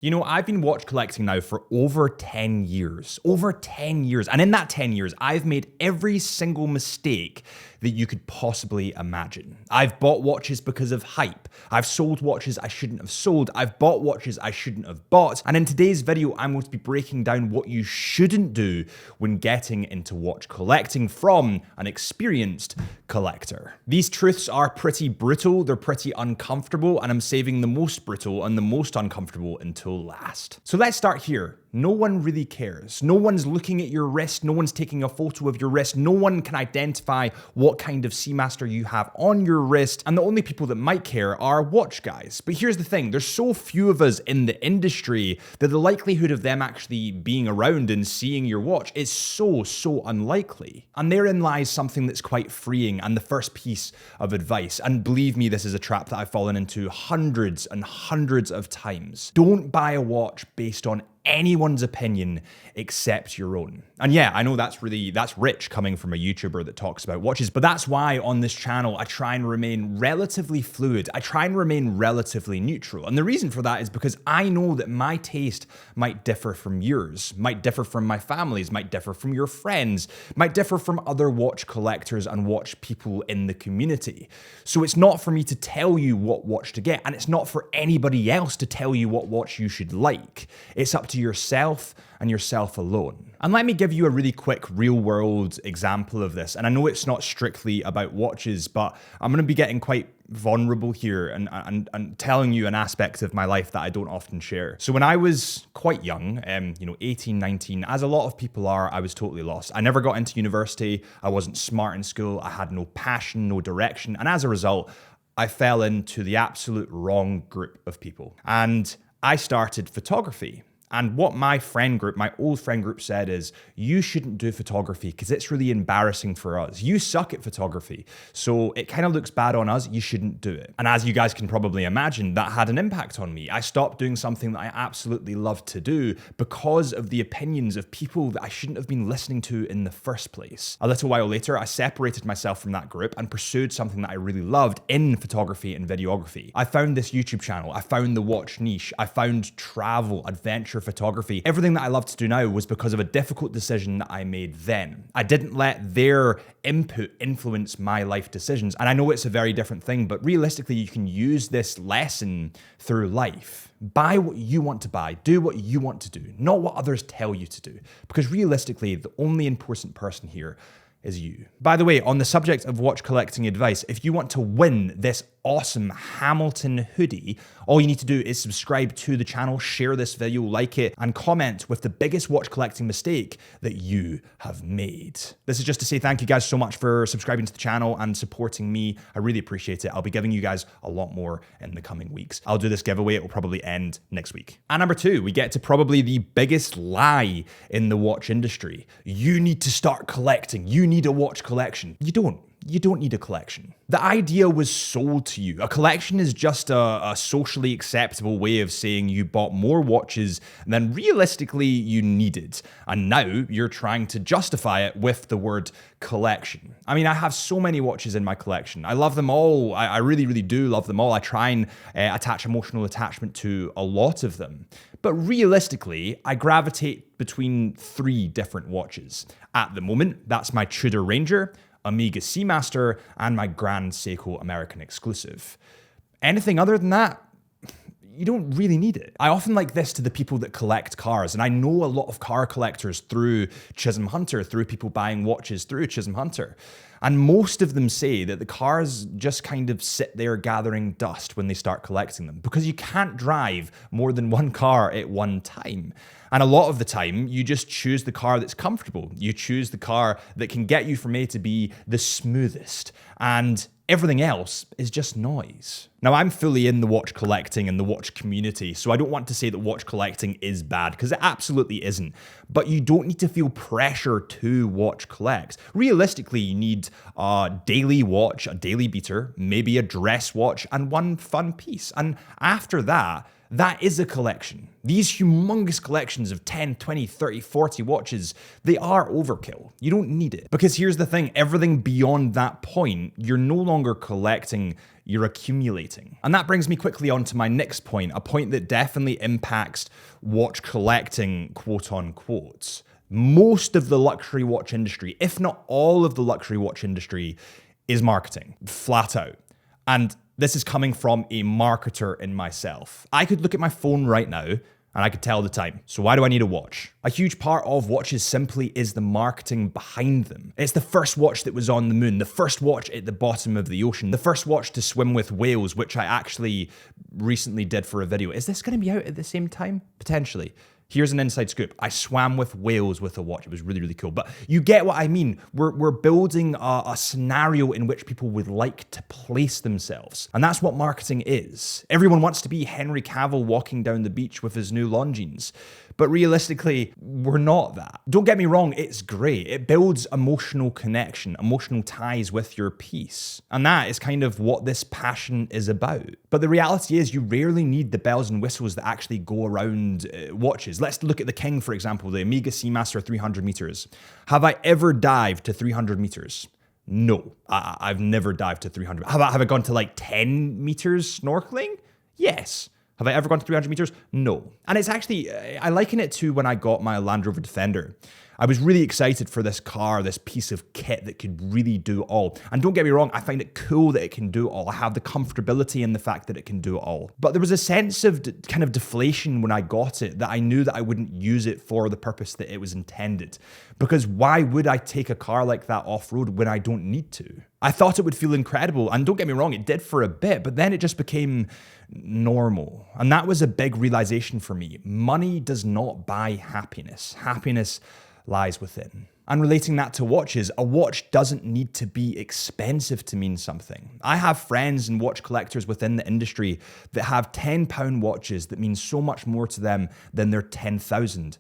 You know, I've been watch collecting now for over 10 years. Over 10 years. And in that 10 years, I've made every single mistake that you could possibly imagine. I've bought watches because of hype. I've sold watches I shouldn't have sold. I've bought watches I shouldn't have bought. And in today's video, I'm going to be breaking down what you shouldn't do when getting into watch collecting from an experienced collector. These truths are pretty brutal, they're pretty uncomfortable, and I'm saving the most brutal and the most uncomfortable until last. So let's start here. No one really cares. No one's looking at your wrist. No one's taking a photo of your wrist. No one can identify what kind of Seamaster you have on your wrist. And the only people that might care are watch guys. But here's the thing. There's so few of us in the industry that the likelihood of them actually being around and seeing your watch is so unlikely. And therein lies something that's quite freeing and the first piece of advice. And believe me, this is a trap that I've fallen into hundreds and hundreds of times. Don't buy a watch based on anyone's opinion except your own. And yeah, I know that's rich coming from a YouTuber that talks about watches, but that's why on this channel I try and remain relatively fluid. I try and remain relatively neutral. And the reason for that is because I know that my taste might differ from yours, might differ from my family's, might differ from your friends, might differ from other watch collectors and watch people in the community. So it's not for me to tell you what watch to get, and it's not for anybody else to tell you what watch you should like. It's up to yourself and yourself alone. And let me give you a really quick real world example of this. And I know it's not strictly about watches, but I'm gonna be getting quite vulnerable here and telling you an aspect of my life that I don't often share. So when I was quite young, 18, 19, as a lot of people are, I was totally lost. I never got into university. I wasn't smart in school. I had no passion, no direction. And as a result, I fell into the absolute wrong group of people. And I started photography. And what my friend group, my old friend group said is, you shouldn't do photography because it's really embarrassing for us. You suck at photography. So it kind of looks bad on us. You shouldn't do it. And as you guys can probably imagine, that had an impact on me. I stopped doing something that I absolutely loved to do because of the opinions of people that I shouldn't have been listening to in the first place. A little while later, I separated myself from that group and pursued something that I really loved in photography and videography. I found this YouTube channel. I found the watch niche. I found travel, adventure, photography. Everything that I love to do now was because of a difficult decision that I made then. I didn't let their input influence my life decisions. And I know it's a very different thing, but realistically, you can use this lesson through life. Buy what you want to buy, do what you want to do, not what others tell you to do. Because realistically, the only important person here is you. By the way, on the subject of watch collecting advice, if you want to win this awesome Hamilton hoodie, all you need to do is subscribe to the channel, share this video, like it, and comment with the biggest watch collecting mistake that you have made. This is just to say thank you guys so much for subscribing to the channel and supporting me. I really appreciate it. I'll be giving you guys a lot more in the coming weeks. I'll do this giveaway. It will probably end next week. And number two, we get to probably the biggest lie in the watch industry. You need to start collecting. You need a watch collection. You don't. You don't need a collection. The idea was sold to you. A collection is just a socially acceptable way of saying you bought more watches than realistically you needed. And now you're trying to justify it with the word collection. I mean, I have so many watches in my collection. I love them all. I really do love them all. I try and attach emotional attachment to a lot of them. But realistically, I gravitate between three different watches. At the moment, that's my Tudor Ranger, Omega Seamaster, and my Grand Seiko American Exclusive. Anything other than that, you don't really need it. I often like this to the people that collect cars, and I know a lot of car collectors through Chisholm Hunter, through people buying watches through Chisholm Hunter. And most of them say that the cars just kind of sit there gathering dust when they start collecting them because you can't drive more than one car at one time. And a lot of the time, you just choose the car that's comfortable. You choose the car that can get you from A to B the smoothest. And everything else is just noise. Now, I'm fully in the watch collecting and the watch community, so I don't want to say that watch collecting is bad, because it absolutely isn't. But you don't need to feel pressure to watch collect. Realistically, you need a daily watch, a daily beater, maybe a dress watch, and one fun piece. And after that, That is a collection. These humongous collections of 10, 20, 30, 40 watches, they are overkill. You don't need it. Because here's the thing, everything beyond that point, you're no longer collecting, you're accumulating. And that brings me quickly on to my next point, a point that definitely impacts watch collecting, quote unquote. Most of the luxury watch industry, if not all of the luxury watch industry, is marketing, flat out. And this is coming from a marketer in myself. I could look at my phone right now and I could tell the time. So why do I need a watch? A huge part of watches simply is the marketing behind them. It's the first watch that was on the moon, the first watch at the bottom of the ocean, the first watch to swim with whales, which I actually recently did for a video. Is this going to be out at the same time? Potentially. Here's an inside scoop. I swam with whales with a watch. It was really, really cool. But you get what I mean. We're building a scenario in which people would like to place themselves. And that's what marketing is. Everyone wants to be Henry Cavill walking down the beach with his new Longines. But realistically, we're not that. Don't get me wrong, it's great. It builds emotional connection, emotional ties with your piece. And that is kind of what this passion is about. But the reality is you rarely need the bells and whistles that actually go around watches. Let's look at the King, for example, the Omega Seamaster 300 meters. Have I ever dived to 300 meters? No, I've never dived to 300. Have I gone to like 10 meters snorkeling? Yes. Have I ever gone to 300 meters? No. And it's actually, I liken it to when I got my Land Rover Defender. I was really excited for this car, this piece of kit that could really do all. And don't get me wrong, I find it cool that it can do all. I have the comfortability in the fact that it can do all. But there was a sense of kind of deflation when I got it, that I knew that I wouldn't use it for the purpose that it was intended. Because why would I take a car like that off-road when I don't need to? I thought it would feel incredible, and don't get me wrong, it did for a bit, but then it just became normal. And that was a big realization for me. Money does not buy happiness. Happiness lies within. And relating that to watches, a watch doesn't need to be expensive to mean something. I have friends and watch collectors within the industry that have £10 watches that mean so much more to them than their £10,000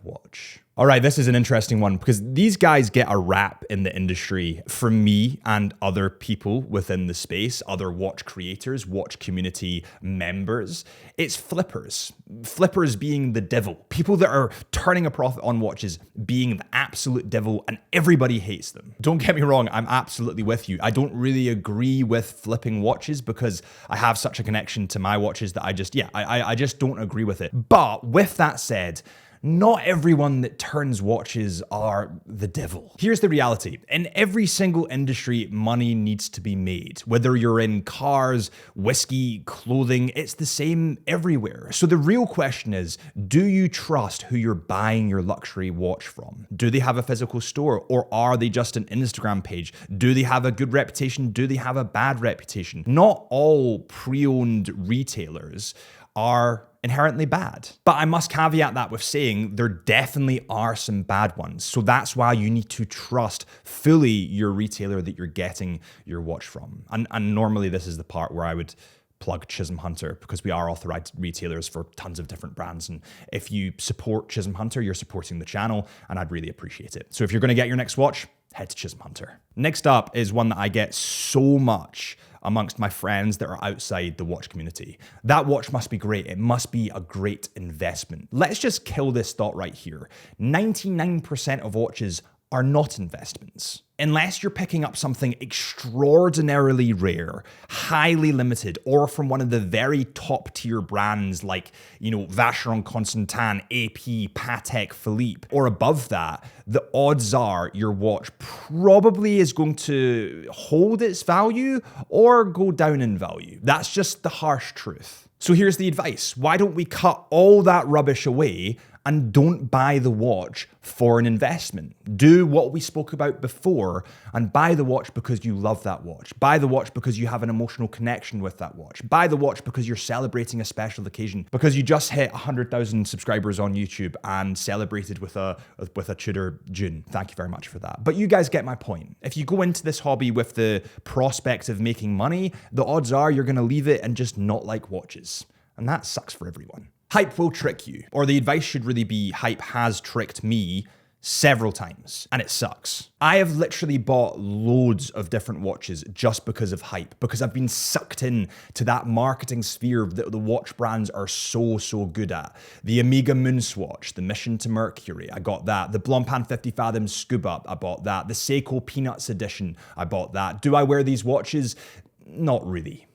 watch. All right, this is an interesting one because these guys get a rap in the industry from me and other people within the space, other watch creators, watch community members. It's flippers. Flippers being the devil. People that are turning a profit on watches being the absolute devil, and everybody hates them. Don't get me wrong, I'm absolutely with you. I don't really agree with flipping watches because I have such a connection to my watches that I just don't agree with it. But with that said, not everyone that turns watches are the devil. Here's the reality. In every single industry, money needs to be made. Whether you're in cars, whiskey, clothing, it's the same everywhere. So the real question is, do you trust who you're buying your luxury watch from? Do they have a physical store, or are they just an Instagram page? Do they have a good reputation? Do they have a bad reputation? Not all pre-owned retailers are inherently bad. But I must caveat that with saying there definitely are some bad ones. So that's why you need to trust fully your retailer that you're getting your watch from. And normally this is the part where I would plug Chisholm Hunter because we are authorized retailers for tons of different brands. And if you support Chisholm Hunter, you're supporting the channel, and I'd really appreciate it. So if you're going to get your next watch, head to Chisholm Hunter. Next up is one that I get so much amongst my friends that are outside the watch community. That watch must be great. It must be a great investment. Let's just kill this thought right here. 99% of watches are not investments. Unless you're picking up something extraordinarily rare, highly limited, or from one of the very top tier brands like, Vacheron Constantin, AP, Patek Philippe, or above that, the odds are your watch probably is going to hold its value or go down in value. That's just the harsh truth. So here's the advice. Why don't we cut all that rubbish away and don't buy the watch for an investment? Do what we spoke about before and buy the watch because you love that watch. Buy the watch because you have an emotional connection with that watch. Buy the watch because you're celebrating a special occasion, because you just hit 100,000 subscribers on YouTube and celebrated with a Tudor June. Thank you very much for that. But you guys get my point. If you go into this hobby with the prospect of making money, the odds are you're going to leave it and just not like watches. And that sucks for everyone. Hype will trick you, or the advice should really be hype has tricked me several times, and it sucks. I have literally bought loads of different watches just because of hype, because I've been sucked in to that marketing sphere that the watch brands are so good at. The Omega Moonswatch, the Mission to Mercury, I got that. The Blancpain 50 Fathoms Scuba, I bought that. The Seiko Peanuts Edition, I bought that. Do I wear these watches? Not really.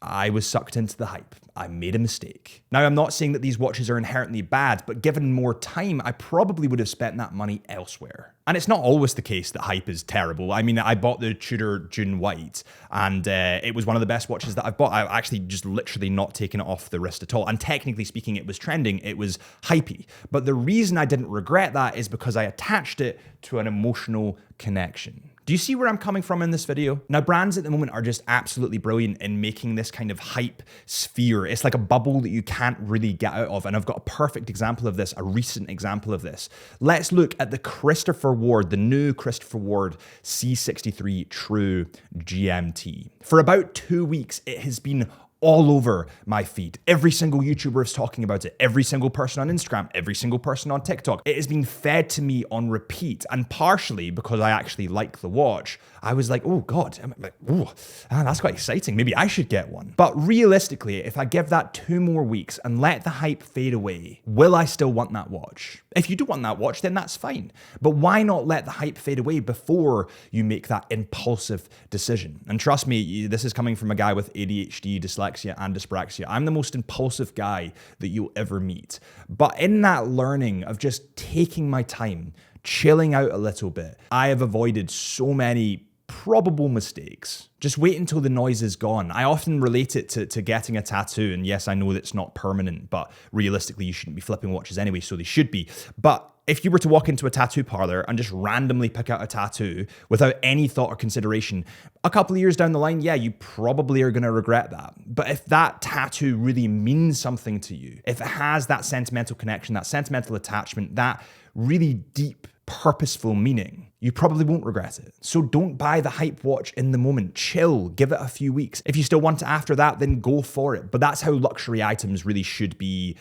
I was sucked into the hype. I made a mistake. Now, I'm not saying that these watches are inherently bad, but given more time, I probably would have spent that money elsewhere. And it's not always the case that hype is terrible. I mean, I bought the Tudor Dune White, and it was one of the best watches that I've bought. I've actually just literally not taken it off the wrist at all. And technically speaking, it was trending. It was hypey. But the reason I didn't regret that is because I attached it to an emotional connection. Do you see where I'm coming from in this video? Now, brands at the moment are just absolutely brilliant in making this kind of hype sphere. It's like a bubble that you can't really get out of. And I've got a perfect example of this, a recent example of this. Let's look at the Christopher Ward, the new Christopher Ward C63 True GMT. For about 2 weeks, it has been all over my feed. Every single YouTuber is talking about it. Every single person on Instagram, every single person on TikTok. It has been fed to me on repeat. And partially because I actually like the watch, I was like, oh God, I'm like, oh, that's quite exciting. Maybe I should get one. But realistically, if I give that 2 more weeks and let the hype fade away, will I still want that watch? If you do want that watch, then that's fine. But why not let the hype fade away before you make that impulsive decision? And trust me, this is coming from a guy with ADHD, dyslexia, and dyspraxia. I'm the most impulsive guy that you'll ever meet. But in that learning of just taking my time, chilling out a little bit, I have avoided so many probable mistakes. Just wait until the noise is gone. I often relate it to getting a tattoo. And yes, I know that it's not permanent, but realistically, you shouldn't be flipping watches anyway, so they should be. But if you were to walk into a tattoo parlor and just randomly pick out a tattoo without any thought or consideration, a couple of years down the line, yeah, you probably are going to regret that. But if that tattoo really means something to you, if it has that sentimental connection, that sentimental attachment, that really deep, purposeful meaning, you probably won't regret it. So don't buy the hype watch in the moment. Chill, give it a few weeks. If you still want it after that, then go for it. But that's how luxury items really should be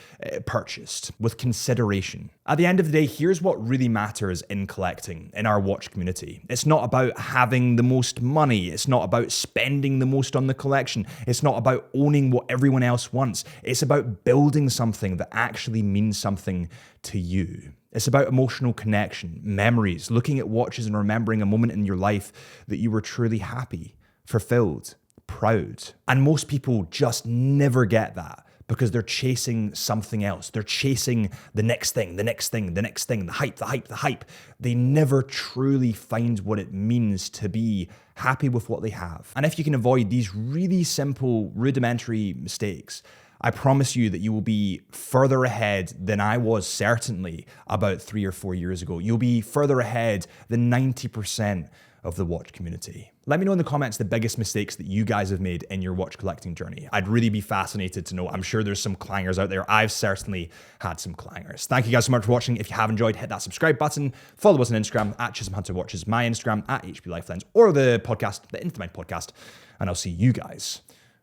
purchased, with consideration. At the end of the day, here's what really matters in collecting in our watch community. It's not about having the most money. It's not about spending the most on the collection. It's not about owning what everyone else wants. It's about building something that actually means something to you. It's about emotional connection, memories, looking at watches and remembering a moment in your life that you were truly happy, fulfilled, proud. And most people just never get that because they're chasing something else. They're chasing the next thing, the next thing, the next thing, the hype, the hype, the hype. They never truly find what it means to be happy with what they have. And if you can avoid these really simple, rudimentary mistakes, I promise you that you will be further ahead than I was certainly about 3 or 4 years ago. You'll be further ahead than 90% of the watch community. Let me know in the comments the biggest mistakes that you guys have made in your watch collecting journey. I'd really be fascinated to know. I'm sure there's some clangers out there. I've certainly had some clangers. Thank you guys so much for watching. If you have enjoyed, hit that subscribe button. Follow us on Instagram at Chisholm Hunter Watches, my Instagram at HP Lifelens, or the podcast, the Infinite Podcast. And I'll see you guys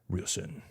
real soon.